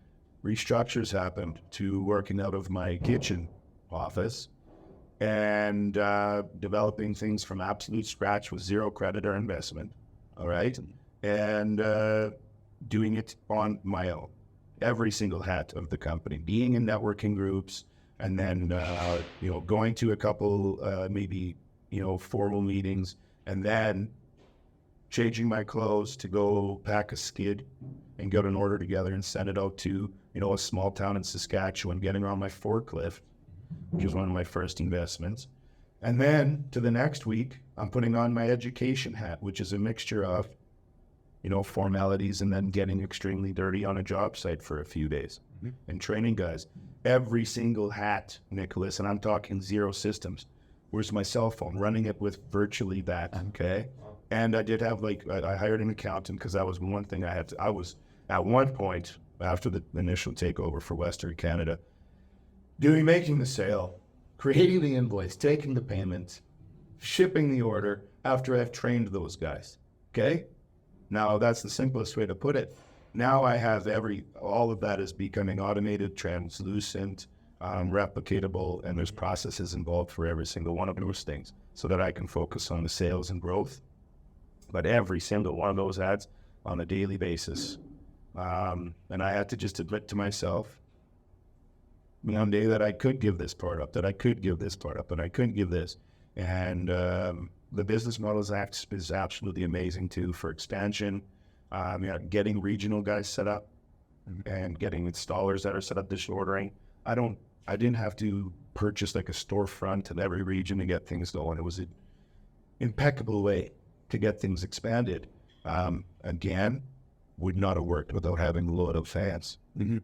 Restructures happened to working out of my kitchen office and developing things from absolute scratch with zero credit or investment. All right. And doing it on my own. Every single hat of the company, being in networking groups, and then, going to a couple, formal meetings, and then changing my clothes to go pack a skid and get an order together and send it out to, a small town in Saskatchewan, getting on my forklift, which was one of my first investments. And then to the next week, I'm putting on my education hat, which is a mixture of, formalities and then getting extremely dirty on a job site for a few days and training guys. Every single hat, Nicholas, and I'm talking zero systems. Where's my cell phone? Running it with virtually that, okay? And I did have, I hired an accountant because that was one thing I was, at one point, after the initial takeover for Western Canada, making the sale, creating the invoice, taking the payment, shipping the order. after I've trained those guys. Okay? Now, that's the simplest way to put it. Now I have all of that is becoming automated, translucent, replicatable, and there's processes involved for every single one of those things so that I can focus on the sales and growth. But every single one of those ads on a daily basis. And I had to just admit to myself one day that I could give this part up, that I could give this part up, and I couldn't give this. And the business model is absolutely amazing too for expansion. Getting regional guys set up and getting installers that are set up digital ordering. I didn't have to purchase like a storefront in every region to get things going. It was an impeccable way to get things expanded. Again, would not have worked without having a lot of fans. I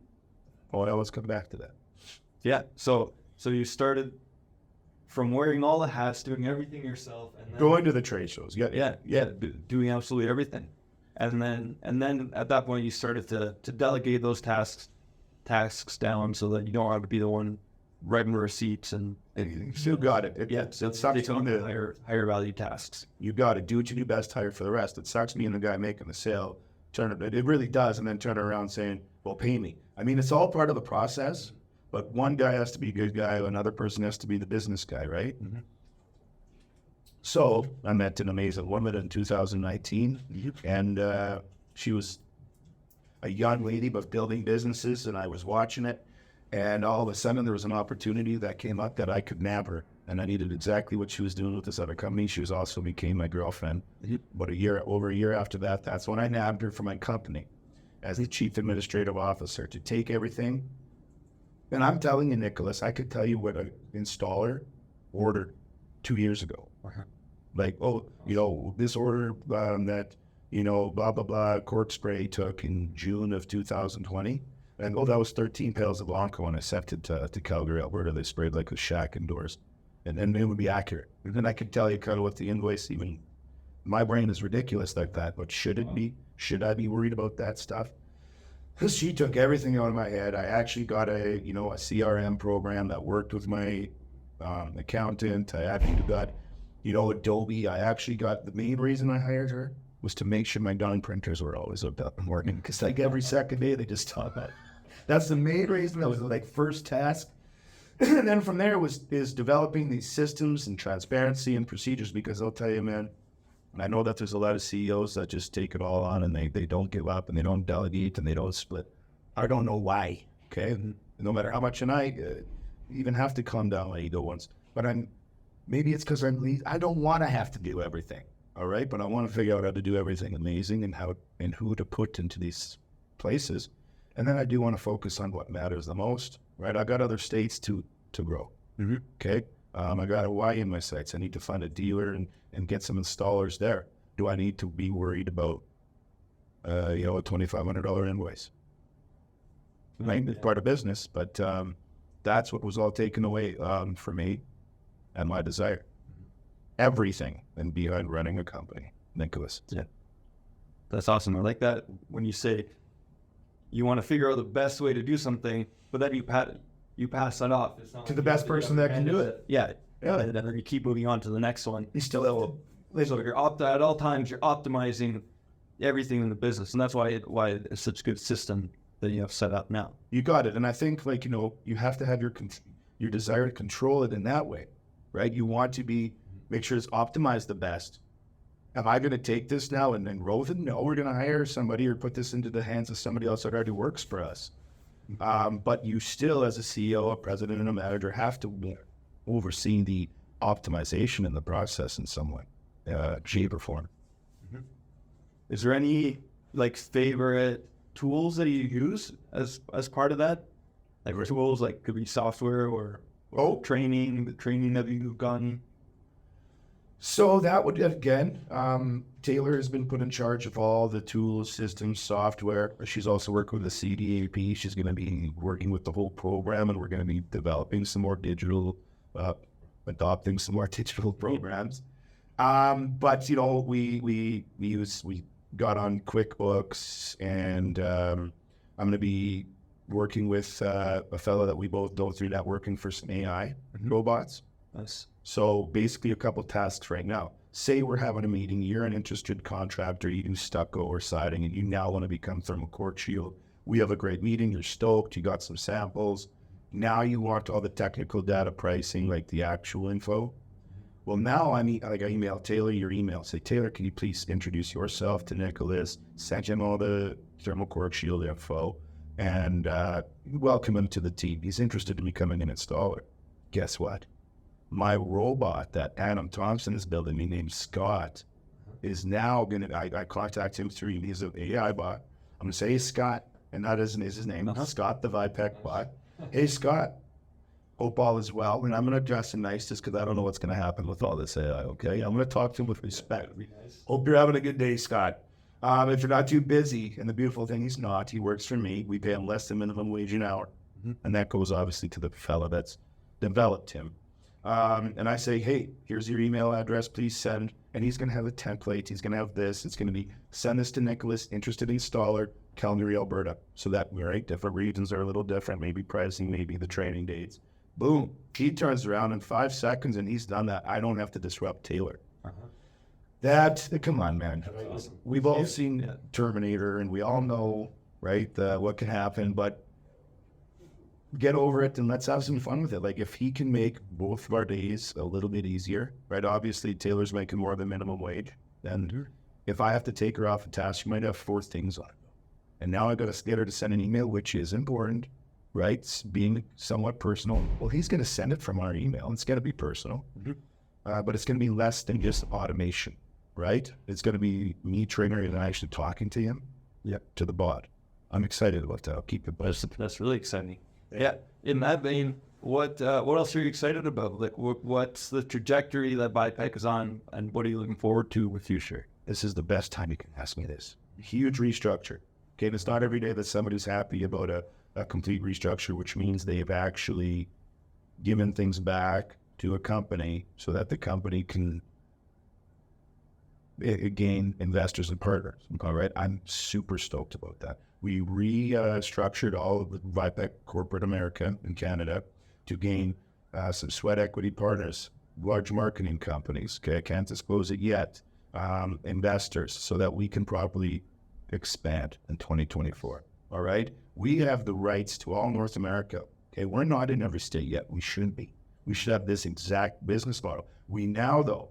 always come back to that. Yeah. So you started from wearing all the hats, doing everything yourself, and then going to the trade shows. Doing absolutely everything. And then at that point you started to delegate those tasks down so that you don't have to be the one writing receipts and you still got it. It sucks being the higher value tasks. You got to do what you do best, hire for the rest. It sucks being the guy making the sale. It really does, and then turn around saying, "Well, pay me." I mean, it's all part of the process. But one guy has to be a good guy, another person has to be the business guy, right? So I met an amazing woman in 2019, and she was a young lady but building businesses, and I was watching it, and all of a sudden there was an opportunity that came up that I could nab her, and I needed exactly what she was doing with this other company. She also became my girlfriend. But over a year after that, that's when I nabbed her for my company as the chief administrative officer to take everything. And I'm telling you, Nicholas, I could tell you what an installer ordered 2 years ago. Like, this order that, blah, blah, blah, cork spray took in June of 2020. And, that was 13 pails of Blanco, and I sent it to Calgary, Alberta. They sprayed like a shack indoors. And it would be accurate. And then I could tell you kind of what the invoice, even my brain is ridiculous like that, but should it be? Should I be worried about that stuff? Because she took everything out of my head. I actually got a CRM program that worked with my accountant. I actually got, Adobe. I actually got, the main reason I hired her was to make sure my darn printers were always up and working. Because like every second day, they just talk about it. That's the main reason. That was like first task. And then from there is developing these systems and transparency and procedures. Because I'll tell you, man, I know that there's a lot of CEOs that just take it all on and they don't give up and they don't delegate and they don't split. I don't know why, okay? No matter how much, and I even have to calm down my ego once. But maybe it's because I don't want to have to do everything, all right? But I want to figure out how to do everything amazing and who to put into these places. And then I do want to focus on what matters the most, right? I got other states to grow, okay? I got Hawaii in my sights. I need to find a dealer and get some installers there. Do I need to be worried about, a $2,500 invoice? Right? It's part of business, but that's what was all taken away from me and my desire. Everything and behind running a company, Nicholas. Yeah, that's awesome. I like that when you say you want to figure out the best way to do something, but then you pass that off. It's not to the best person that can do it. Yeah. And then you keep moving on to the next one. You still have So at all times you're optimizing everything in the business, and that's why it's such a good system that you have set up now. You got it, and I think you have to have your desire to control it in that way, right? You want to make sure it's optimized the best. Am I going to take this now and roll with it? No, we're going to hire somebody or put this into the hands of somebody else that already works for us. But you still, as a CEO, a president, and a manager, have to oversee the optimization in the process in some way, shape or form. Is there any favorite tools that you use as part of that? Like tools, could be software or training that you've gotten? So that would, again, Taylor has been put in charge of all the tools, systems, software. She's also working with the CDAP. She's going to be working with the whole program, and we're going to be developing some more adopting some more digital programs. But, we got on QuickBooks, and I'm going to be working with a fellow that we both go through networking for some AI robots. Nice. So basically a couple tasks right now. say we're having a meeting, you're an interested contractor, you do stucco or siding, and you now want to become thermal Cork Shield. We have a great meeting, you're stoked, you got some samples. Now you want all the technical data pricing, like the actual info. Well, now I email Taylor your email. Say, Taylor, can you please introduce yourself to Nicholas, send him all the thermal Cork Shield info, and welcome him to the team. He's interested in becoming an installer. Guess what? My robot that Adam Thompson is building me named Scott is now going to, I contact him through, he's an AI bot. I'm going to say, hey, Scott, and that is his name, Scott the Vipeq bot. Hey, Scott, hope all is well. And I'm going to address him nice just because I don't know what's going to happen with all this AI, okay? I'm going to talk to him with respect. Nice. Hope you're having a good day, Scott. If you're not too busy, and the beautiful thing, he's not. He works for me. We pay him less than minimum wage an hour. And that goes obviously to the fella that's developed him. And I say, hey, here's your email address, please send. And he's going to have a template. He's going to have this. It's going to be, send this to Nicholas, interested installer, Calgary, Alberta. So that, right, different regions are a little different, maybe pricing, maybe the training dates. Boom. He turns around in 5 seconds and he's done that. I don't have to disrupt Taylor. Come on, man. Awesome. We've all seen Terminator and we all know, right, what can happen, but get over it and let's have some fun with it. Like if he can make both of our days a little bit easier, right? Obviously, Taylor's making more than minimum wage. And if I have to take her off a task, she might have 4 things on it. And now I got to get her to send an email, which is important, right? It's being somewhat personal. Well, he's going to send it from our email. It's going to be personal, but it's going to be less than just automation, right? It's going to be me triggering and actually talking to him, to the bot. I'm excited about that. I'll keep it posted. That's really exciting. Yeah. In that vein, what else are you excited about? Like, what's the trajectory that Vipeq is on, and what are you looking forward to with future? This is the best time you can ask me this. Huge restructure. Okay, and it's not every day that somebody's happy about a complete restructure, which means they've actually given things back to a company so that the company can gain investors and partners. All right, I'm super stoked about that. We restructured all of the Vipeq corporate America and Canada to gain some sweat equity partners, large marketing companies. Okay, I can't disclose it yet. Investors, so that we can properly expand in 2024. All right, we have the rights to all North America. Okay, we're not in every state yet. We should be. We should have this exact business model. We now, though,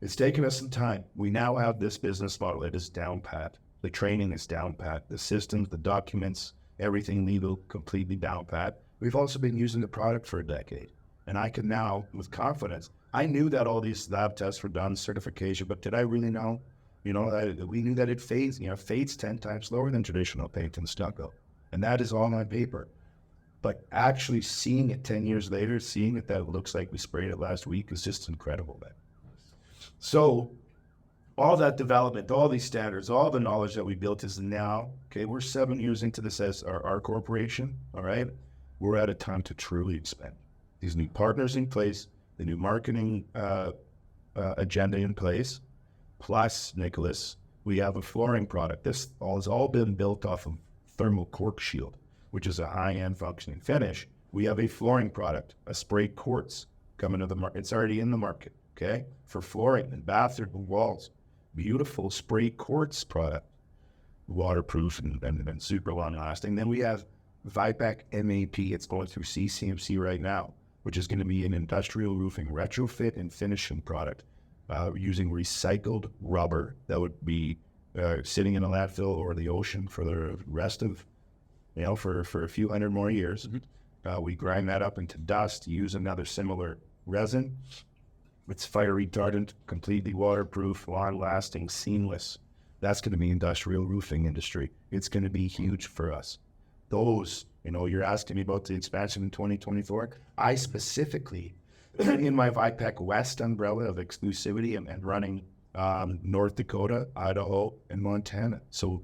it's taken us some time. We now have this business model. It is down pat. The training is down pat. The systems, the documents, everything legal, completely down pat. We've also been using the product for a decade. And I can now, with confidence, I knew that all these lab tests were done, certification, but did I really know? You know, we knew that it fades. You know, fades 10 times slower than traditional paint and stucco. And that is all on paper. But actually seeing it 10 years later, seeing it that it looks like we sprayed it last week is just incredible, man. So all that development, all these standards, all the knowledge that we built is now, okay, we're 7 years into this as our corporation, all right? We're at a time to truly expand. These new partners in place, the new marketing agenda in place, plus, Nicholas, we have a flooring product. This has all been built off of thermal Cork Shield, which is a high-end functioning finish. We have a flooring product, a spray quartz coming to the market. It's already in the market, okay? For flooring and bathroom walls. Beautiful spray quartz product, waterproof and super long lasting. Then we have Vipeq MAP. It's going through CCMC right now, which is going to be an industrial roofing retrofit and finishing product using recycled rubber that would be sitting in a landfill or the ocean for the rest of, for a few hundred more years. We grind that up into dust, use another similar resin. It's fire retardant, completely waterproof, long-lasting, seamless. That's going to be industrial roofing industry. It's going to be huge for us. Those, you're asking me about the expansion in 2024. I specifically, in my Vipeq West umbrella of exclusivity, and running North Dakota, Idaho, and Montana. So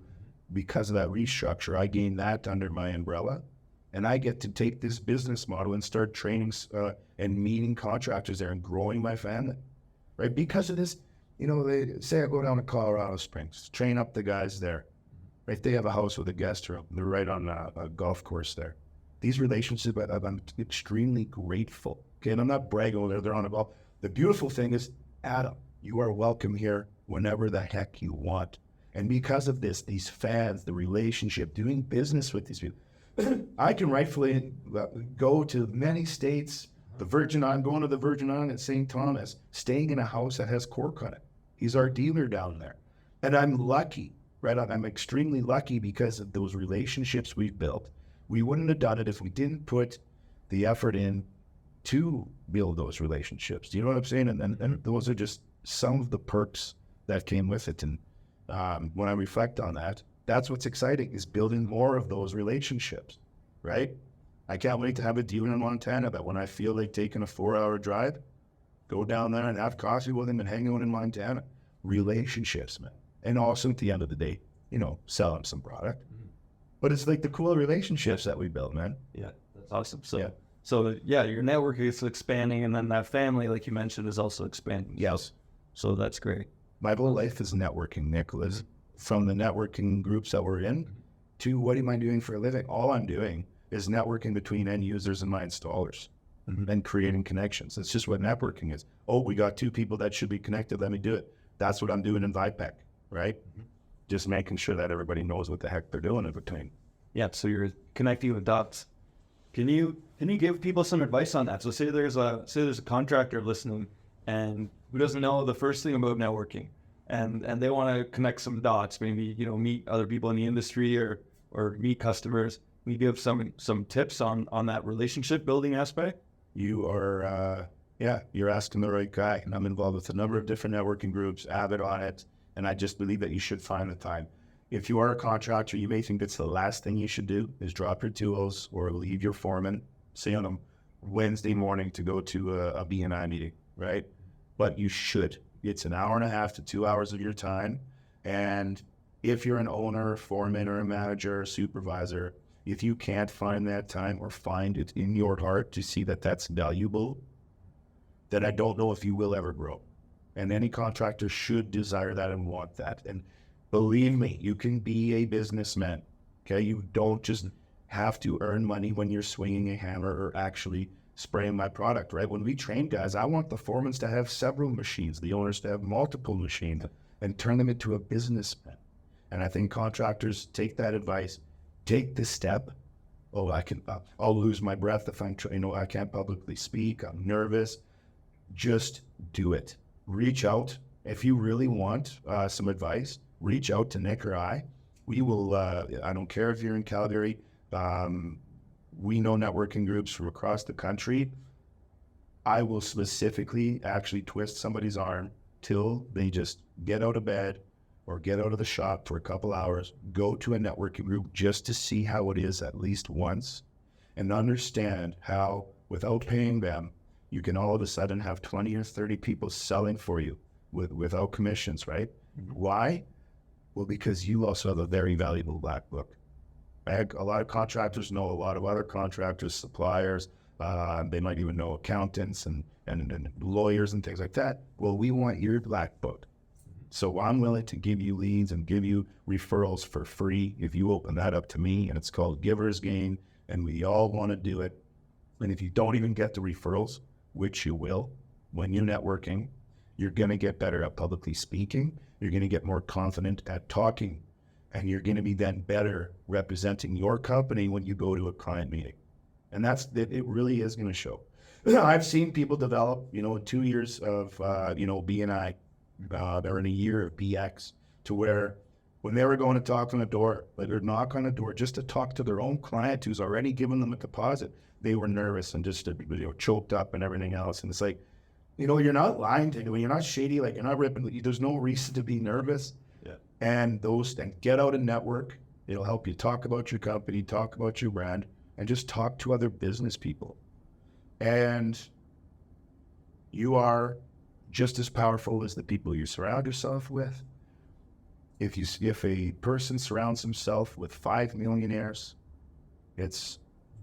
because of that restructure, I gained that under my umbrella. And I get to take this business model and start training and meeting contractors there and growing my family, right? Because of this, they say I go down to Colorado Springs, train up the guys there, right? They have a house with a guest room. They're right on a golf course there. These relationships, I'm extremely grateful. Okay, and I'm not bragging over there. They're on a golf. The beautiful thing is Adam. You are welcome here whenever the heck you want. And because of this, these fans, the relationship, doing business with these people, I can rightfully go to many states. I'm going to the Virgin Island at St. Thomas, staying in a house that has Cork on it. He's our dealer down there. And I'm lucky, right? I'm extremely lucky because of those relationships we've built. We wouldn't have done it if we didn't put the effort in to build those relationships. Do you know what I'm saying? And those are just some of the perks that came with it. And when I reflect on that, that's what's exciting, is building more of those relationships, right? I can't wait to have a dealer in Montana that when I feel like taking a 4-hour drive, go down there and have coffee with him and hang out in Montana. Relationships, man. And also at the end of the day, sell him some product. Mm-hmm. But it's like the cool relationships that we build, man. Yeah, that's awesome. So your network is expanding, and then that family, like you mentioned, is also expanding. Yes. So that's great. My whole life is networking, Nicholas. Mm-hmm. From the networking groups that we're in to what am I doing for a living? All I'm doing is networking between end users and my installers and creating connections. It's just what networking is. Oh, we got 2 people that should be connected. Let me do it. That's what I'm doing in Vipeq, right? Mm-hmm. Just making sure that everybody knows what the heck they're doing in between. Yeah, so you're connecting with dots. Can you give people some advice on that? So say there's a contractor listening and who doesn't know the first thing about networking, and they want to connect some dots, maybe meet other people in the industry or meet customers. Can you give some tips on that relationship building aspect? You are you're asking the right guy. And I'm involved with a number of different networking groups, avid on it, and I just believe that you should find the time. If you are a contractor, you may think that's the last thing you should do is drop your tools or leave your foreman, say on a Wednesday morning to go to a B&I meeting, right? But you should. It's 1.5 to 2 hours of your time. And if you're an owner, foreman, or a manager, or supervisor, if you can't find that time or find it in your heart to see that that's valuable, then I don't know if you will ever grow. And any contractor should desire that and want that. And believe me, you can be a businessman, okay? You don't just have to earn money when you're swinging a hammer or actually spraying my product, right? When we train guys, I want the foremen to have several machines, the owners to have multiple machines, and turn them into a businessman. And I think contractors take that advice, take the step. Oh, I'll lose my breath if I can't publicly speak. I'm nervous. Just do it. Reach out. If you really want some advice, reach out to Nick or I. We will, I don't care if you're in Calgary. We know networking groups from across the country. I will specifically actually twist somebody's arm till they just get out of bed or get out of the shop for a couple hours, go to a networking group just to see how it is at least once, and understand how, without paying them, you can all of a sudden have 20 or 30 people selling for you without commissions, right? Mm-hmm. Why? Well, because you also have a very valuable black book. A lot of contractors know a lot of other contractors, suppliers. They might even know accountants and lawyers and things like that. Well, we want your black book. So I'm willing to give you leads and give you referrals for free if you open that up to me, and it's called Giver's Gain, and we all want to do it. And if you don't even get the referrals, which you will, when you're networking, you're going to get better at publicly speaking. You're going to get more confident at talking, and you're going to be then better representing your company when you go to a client meeting. And it really is going to show. I've seen people develop, 2 years of, B&I, or in a year of BX, to where when they were going to talk on a door, or knock on a door, just to talk to their own client who's already given them a deposit, they were nervous and just choked up and everything else. And it's like, you're not lying to anyone, you're not shady, like you're not ripping. There's no reason to be nervous. Yeah. And get out and network. It'll help you talk about your company, talk about your brand, and just talk to other business people. And you are just as powerful as the people you surround yourself with. If a person surrounds himself with 5 millionaires, it's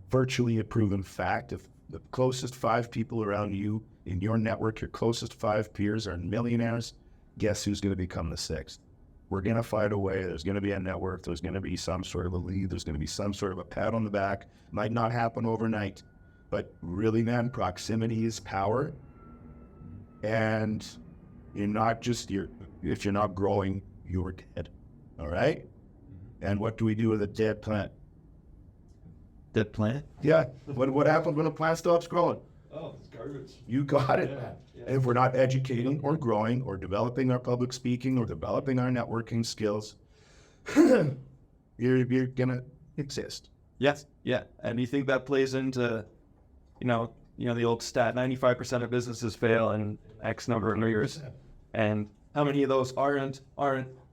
virtually a proven fact. If the closest 5 people around you in your network, your closest 5 peers are millionaires, guess who's going to become the 6th? We're going to find a way. There's going to be a network. There's going to be some sort of a lead. There's going to be some sort of a pat on the back. Might not happen overnight, but really, man, proximity is power. And if you're not growing, you're dead. All right? And what do we do with a dead plant? Dead plant? Yeah. What happens when a plant stops growing? Oh, it's garbage. You got it. Yeah. If we're not educating or growing or developing our public speaking or developing our networking skills, you're gonna exist. Yes. Yeah. And you think that plays into, the old stat, 95% of businesses fail in X number of years. And how many of those aren't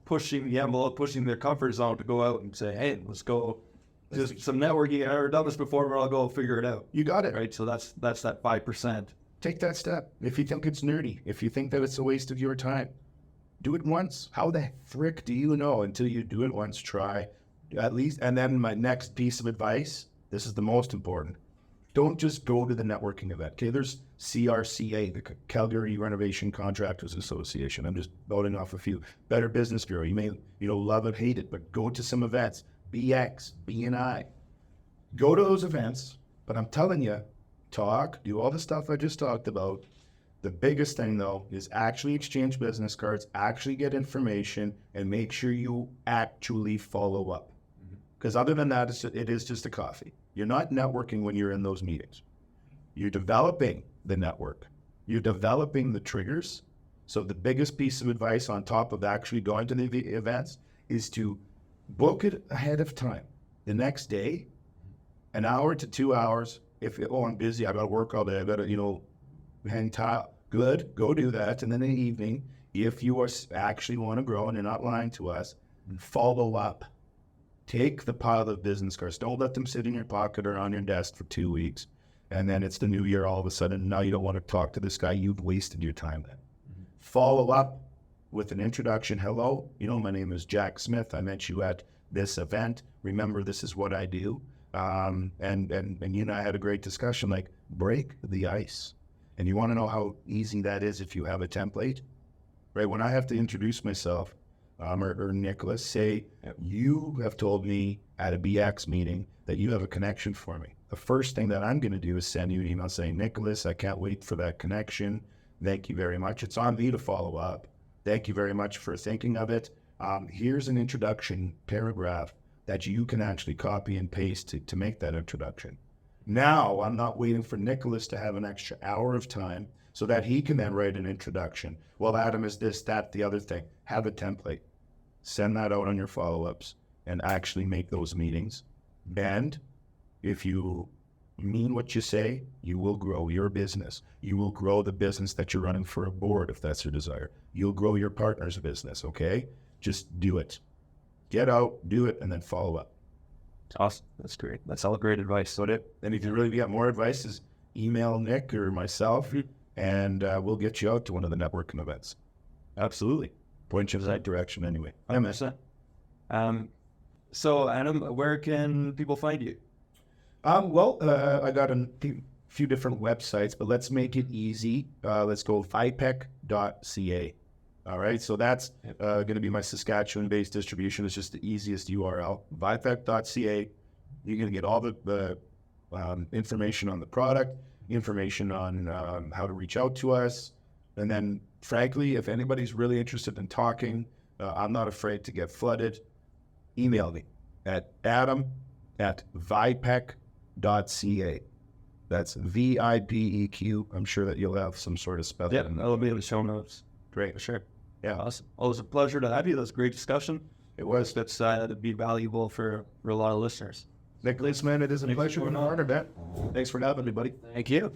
pushing the envelope, pushing their comfort zone to go out and say, hey, let's go do some networking. I've never done this before, but I'll go figure it out. You got it. Right. So that's that 5%. Take that step. If you think it's nerdy, if you think that it's a waste of your time, do it once. How the frick do you know until you do it once? Try at least. And then my next piece of advice, this is the most important. Don't just go to the networking event. Okay, there's CRCA, the Calgary Renovation Contractors Association. I'm just voting off a few. Better Business Bureau. You may love it, hate it, but go to some events. BX, BNI. Go to those events. But I'm telling you, do all the stuff I just talked about. The biggest thing, though, is actually exchange business cards, actually get information, and make sure you actually follow up. Because other than that, it is just a coffee. You're not networking when you're in those meetings. You're developing the network. You're developing the triggers. So the biggest piece of advice on top of actually going to the events is to book it ahead of time. The next day, an hour to 2 hours. I'm busy, I got to work all day, I got to, hang tile. Good, go do that. And then in the evening, if you actually want to grow and you're not lying to us, follow up. Take the pile of business cards. Don't let them sit in your pocket or on your desk for 2 weeks. And then it's the new year all of a sudden. Now you don't want to talk to this guy. You've wasted your time then. Follow up with an introduction. Hello, my name is Jack Smith. I met you at this event. Remember, this is what I do. And you and I had a great discussion, like break the ice. And you want to know how easy that is if you have a template, right? When I have to introduce myself, or Nicholas, say, you have told me at a BX meeting that you have a connection for me. The first thing that I'm going to do is send you an email saying, Nicholas, I can't wait for that connection. Thank you very much. It's on me to follow up. Thank you very much for thinking of it. Here's an introduction paragraph that you can actually copy and paste to make that introduction. Now, I'm not waiting for Nicholas to have an extra hour of time so that he can then write an introduction. Well, Adam is this, that, the other thing. Have a template. Send that out on your follow-ups and actually make those meetings. And if you mean what you say, you will grow your business. You will grow the business that you're running for a board, if that's your desire. You'll grow your partner's business, okay? Just do it. Get out, do it, and then follow up. Awesome. That's great. That's all great advice. So and if you really get more advice, is email Nick or myself, and we'll get you out to one of the networking events. Absolutely. Point you in the right direction anyway. 100%. So, Adam, where can people find you? I got a few different websites, but let's make it easy. Let's go vipeq.ca. All right, so that's going to be my Saskatchewan-based distribution. It's just the easiest URL, vipeq.ca. You're going to get all the information on the product, information on how to reach out to us. And then, frankly, if anybody's really interested in talking, I'm not afraid to get flooded. Email me at adam@vipeq.ca. That's VIPEQ. I'm sure that you'll have some sort of spelling. Yeah, that'll be in the show notes. Great. For sure. Yeah. Awesome. Well, it was a pleasure to have you. That was a great discussion. It was. That's to be valuable for a lot of listeners. Nicholas, man, it is a pleasure and an honor, man. Thanks for having me, buddy. Thank you.